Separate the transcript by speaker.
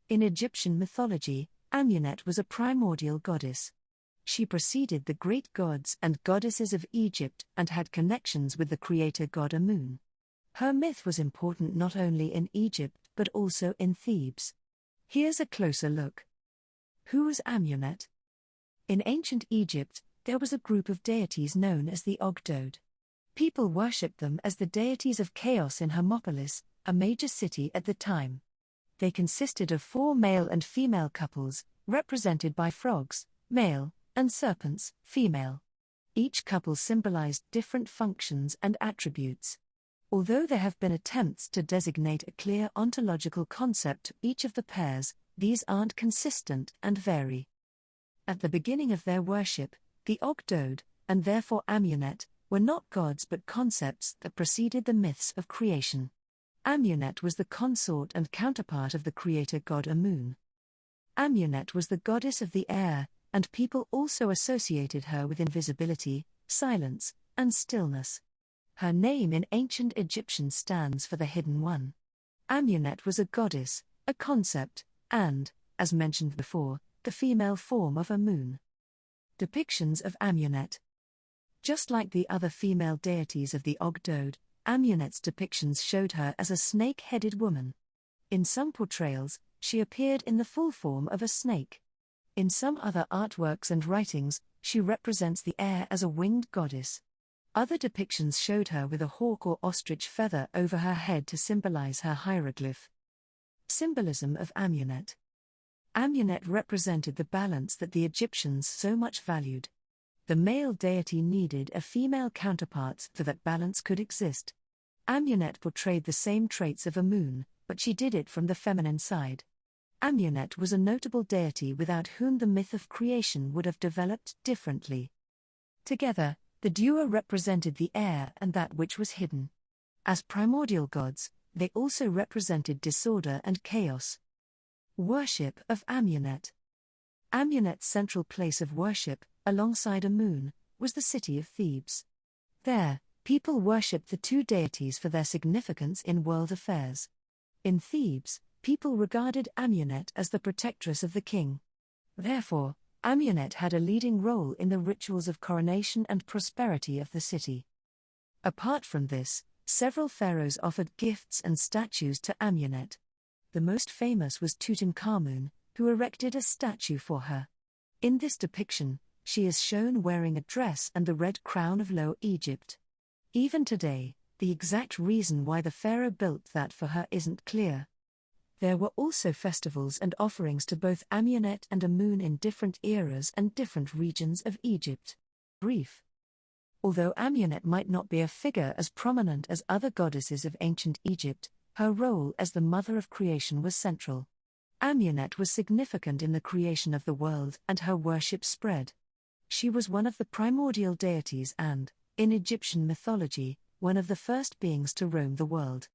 Speaker 1: In Egyptian mythology, Amunet was a primordial goddess. She preceded the great gods and goddesses of Egypt and had connections with the creator god Amun. Her myth was important not only in Egypt but also in Thebes. Here's a closer look. Who was Amunet? In ancient Egypt, there was a group of deities known as the Ogdoad. People worshipped them as the deities of chaos in Hermopolis, a major city at the time. They consisted of 4 male and female couples, represented by frogs, male, and serpents, female. Each couple symbolized different functions and attributes. Although there have been attempts to designate a clear ontological concept to each of the pairs, these aren't consistent and vary. At the beginning of their worship, the Ogdoad, and therefore Amunet, were not gods but concepts that preceded the myths of creation. Amunet was the consort and counterpart of the creator god Amun. Amunet was the goddess of the air, and people also associated her with invisibility, silence, and stillness. Her name in ancient Egyptian stands for the Hidden One. Amunet was a goddess, a concept, and, as mentioned before, the female form of Amun. Depictions of Amunet. Just like the other female deities of the Ogdoad, Amunet's depictions showed her as a snake-headed woman. In some portrayals, she appeared in the full form of a snake. In some other artworks and writings, she represents the air as a winged goddess. Other depictions showed her with a hawk or ostrich feather over her head to symbolize her hieroglyph. Symbolism of Amunet. Amunet represented the balance that the Egyptians so much valued. The male deity needed a female counterpart so that balance could exist. Amunet portrayed the same traits of Amun, but she did it from the feminine side. Amunet was a notable deity without whom the myth of creation would have developed differently. Together, the duo represented the air and that which was hidden. As primordial gods, they also represented disorder and chaos. Worship of Amunet. Amunet's central place of worship, alongside Amun, was the city of Thebes. There, people worshipped the two deities for their significance in world affairs. In Thebes, people regarded Amunet as the protectress of the king. Therefore, Amunet had a leading role in the rituals of coronation and prosperity of the city. Apart from this, several pharaohs offered gifts and statues to Amunet. The most famous was Tutankhamun, who erected a statue for her. In this depiction, she is shown wearing a dress and the red crown of Lower Egypt. Even today, the exact reason why the pharaoh built that for her isn't clear. There were also festivals and offerings to both Amunet and Amun in different eras and different regions of Egypt. Brief. Although Amunet might not be a figure as prominent as other goddesses of ancient Egypt, her role as the mother of creation was central. Amunet was significant in the creation of the world and her worship spread. She was one of the primordial deities and, in Egyptian mythology, one of the first beings to roam the world.